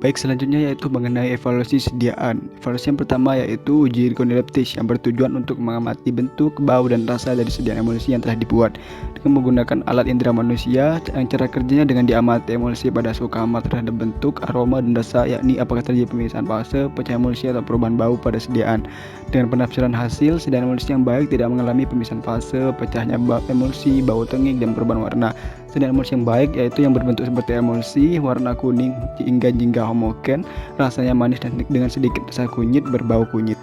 Baik, selanjutnya yaitu mengenai evaluasi sediaan. Evaluasi yang pertama yaitu uji ergoleptis yang bertujuan untuk mengamati bentuk, bau, dan rasa dari sediaan emulsi yang telah dibuat dengan menggunakan alat indera manusia yang cara kerjanya dengan diamati emulsi pada suhu kamar terhadap bentuk, aroma, dan rasa, yakni apakah terjadi pemisahan fase, pecah emulsi, atau perubahan bau pada sediaan. Dengan penafsiran hasil, sediaan emulsi yang baik tidak mengalami pemisahan fase, pecahnya emulsi, bau tengik, dan perubahan warna. Sediaan emulsi yang baik yaitu yang berbentuk seperti emulsi, warna kuning hingga jingga homogen, rasanya manis dan dengan sedikit rasa kunyit, berbau kunyit.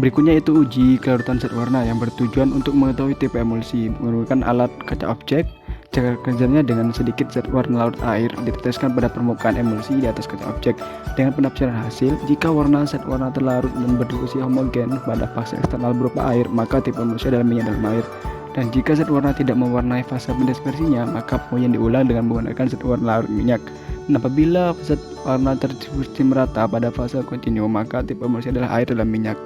Berikutnya itu uji kelarutan zat warna yang bertujuan untuk mengetahui tipe emulsi menggunakan alat kaca objek. Cara kerjanya dengan sedikit zat warna larut air diteteskan pada permukaan emulsi di atas kaca objek. Dengan penafsiran hasil, jika warna zat warna terlarut dan berdifusi homogen pada fase eksternal berupa air, maka tipe emulsi adalah minyak dalam air. Dan jika zat warna tidak mewarnai fase pendispersinya, maka pengujian diulang dengan menggunakan zat warna larut minyak. Dan apabila zat warna terdistribusi merata pada fase kontinuu, maka tipe emulsi adalah air dalam minyak.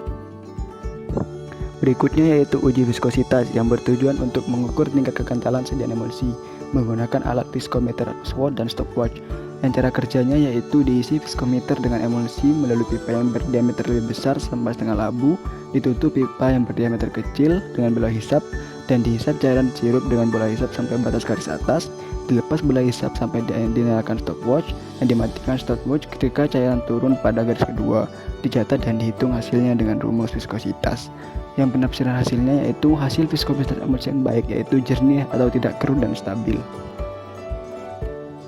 Berikutnya yaitu uji viskositas yang bertujuan untuk mengukur tingkat kekencalan sediaan emulsi menggunakan alat viskometer Sword dan stopwatch. Yang cara kerjanya yaitu diisi viskometer dengan emulsi melalui pipa yang berdiameter lebih besar sampai setengah labu, ditutup pipa yang berdiameter kecil dengan bola hisap, dan dihisap cairan sirup dengan bola hisap sampai batas garis atas, dilepas bola hisap sampai dinyalakan stopwatch, dan dimatikan stopwatch ketika cairan turun pada garis kedua, dicatat dan dihitung hasilnya dengan rumus viskositas. Yang penafsiran hasilnya yaitu hasil viskositas emulsi yang baik yaitu jernih atau tidak keruh dan stabil.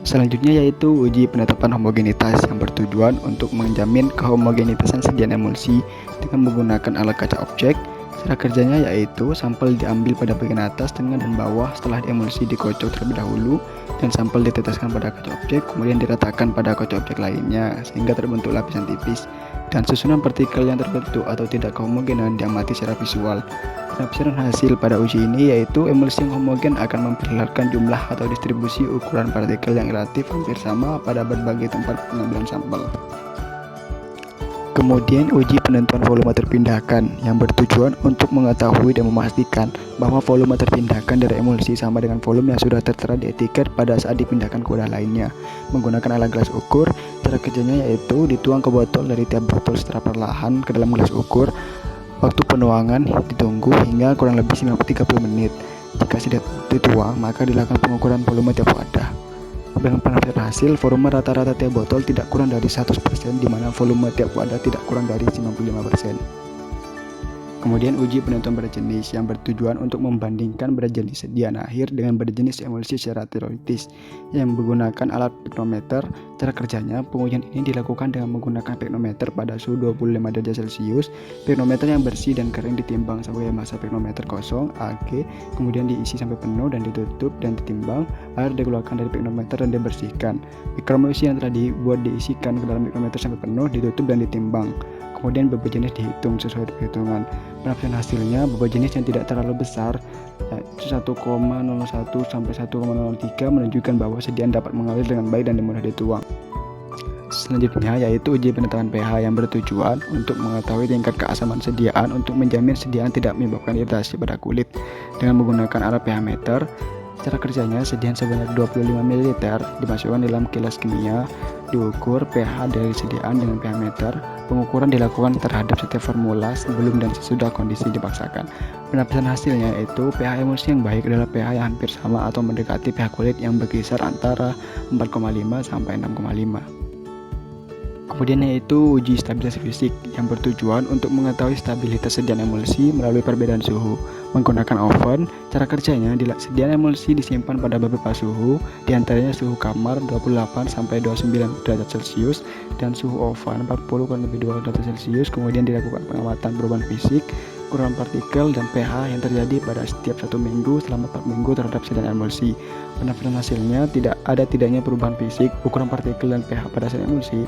Selanjutnya yaitu uji penetapan homogenitas yang bertujuan untuk menjamin kehomogenitasan sediaan emulsi dengan menggunakan alat kaca objek. Cara kerjanya yaitu sampel diambil pada bagian atas, tengah, dan bawah setelah emulsi dikocok terlebih dahulu, dan sampel diteteskan pada kaca objek, kemudian diratakan pada kaca objek lainnya sehingga terbentuk lapisan tipis, dan susunan partikel yang terbentuk atau tidak kehomogenan diamati secara visual. Penafsiran hasil pada uji ini yaitu emulsi yang homogen akan memperlihatkan jumlah atau distribusi ukuran partikel yang relatif hampir sama pada berbagai tempat pengambilan sampel. Kemudian uji penentuan volume terpindahkan yang bertujuan untuk mengetahui dan memastikan bahwa volume terpindahkan dari emulsi sama dengan volume yang sudah tertera di etiket pada saat dipindahkan ke wadah lainnya menggunakan alat gelas ukur. Cara kerjanya yaitu dituang ke botol dari tiap botol secara perlahan ke dalam gelas ukur. Waktu penuangan ditunggu hingga kurang lebih 30 menit. Jika sudah dituang, maka dilakukan pengukuran volume tiap wadah. Dengan penafsiran hasil, volume rata-rata tiap botol tidak kurang dari 100%, di mana volume tiap wadah tidak kurang dari 95%. Kemudian uji penentuan berat jenis yang bertujuan untuk membandingkan berat jenis sediaan akhir dengan berat jenis emulsi secara teoritis yang menggunakan alat piknometer. Cara kerjanya, pengujian ini dilakukan dengan menggunakan piknometer pada suhu 25 derajat Celcius. Piknometer yang bersih dan kering ditimbang sampai massa piknometer kosong (AG), kemudian diisi sampai penuh dan ditutup dan ditimbang. Air dikeluarkan dari piknometer dan dibersihkan. Emulsi yang telah dibuat diisikan ke dalam piknometer sampai penuh, ditutup dan ditimbang. Kemudian bobot jenis dihitung sesuai perhitungan. Penafsiran hasilnya, bobot jenis yang tidak terlalu besar 1,01 sampai 1,03 menunjukkan bahwa sediaan dapat mengalir dengan baik dan mudah dituang. Selanjutnya yaitu uji penetapan pH yang bertujuan untuk mengetahui tingkat keasaman sediaan untuk menjamin sediaan tidak menyebabkan iritasi pada kulit dengan menggunakan alat pH meter. Cara kerjanya, sediaan sebanyak 25 ml dimasukkan dalam kilas kimia, diukur pH dari sediaan dengan pH meter. Pengukuran dilakukan terhadap setiap formula sebelum dan sesudah kondisi dipaksakan. Penafsiran hasilnya yaitu pH emulsi yang baik adalah pH yang hampir sama atau mendekati pH kulit yang berkisar antara 4,5 sampai 6,5. Kemudian yaitu uji stabilitas fisik yang bertujuan untuk mengetahui stabilitas sediaan emulsi melalui perbedaan suhu menggunakan oven. Cara kerjanya, sediaan emulsi disimpan pada beberapa suhu, diantaranya suhu kamar 28 sampai 29 derajat Celcius dan suhu oven 40-2 derajat Celcius. Kemudian dilakukan pengamatan perubahan fisik, ukuran partikel, dan pH yang terjadi pada setiap 1 minggu selama 4 minggu terhadap sediaan emulsi. Penafsiran hasilnya, tidaknya perubahan fisik, ukuran partikel, dan pH pada sediaan emulsi.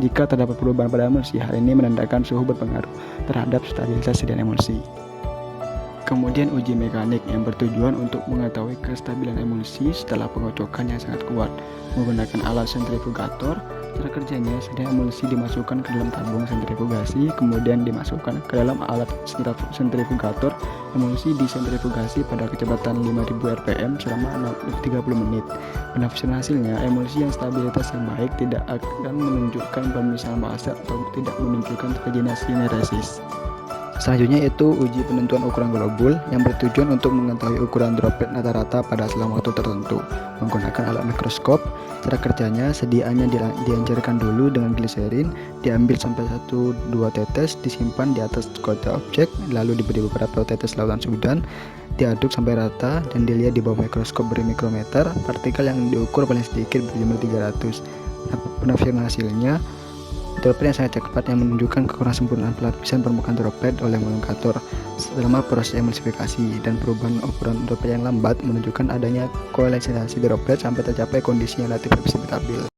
Jika terdapat perubahan pada emulsi, hal ini menandakan suhu berpengaruh terhadap stabilitas sediaan emulsi. Kemudian uji mekanik yang bertujuan untuk mengetahui kestabilan emulsi setelah pengocokan yang sangat kuat menggunakan alat sentrifugator. Cara kerjanya, sedian emulsi dimasukkan ke dalam tabung sentrifugasi, kemudian dimasukkan ke dalam alat sentrifugator. Emulsi disentrifugasi pada kecepatan 5000 rpm selama 30 menit. Penafsiran hasilnya, emulsi yang stabilitas yang baik tidak akan menunjukkan pemisahan massa atau tidak menunjukkan regenerasi. Selanjutnya yaitu uji penentuan ukuran globul yang bertujuan untuk mengetahui ukuran droplet rata-rata pada selang waktu tertentu menggunakan alat mikroskop. Cara kerjanya, sediaannya diancarkan dulu dengan gliserin, diambil sampai 1-2 tetes, disimpan di atas kotak objek, lalu diberi beberapa tetes lautan Sudan, diaduk sampai rata dan dilihat di bawah mikroskop bermikrometer. Partikel yang diukur paling sedikit berjumlah 300. Penafsiran hasilnya, droplet yang sangat cepat yang menunjukkan kekurang sempurnaan pelapisan permukaan droplet oleh emulgator selama proses emulsifikasi, dan perubahan ukuran droplet yang lambat menunjukkan adanya koalescensi droplet sampai tercapai kondisi yang relatif stabil.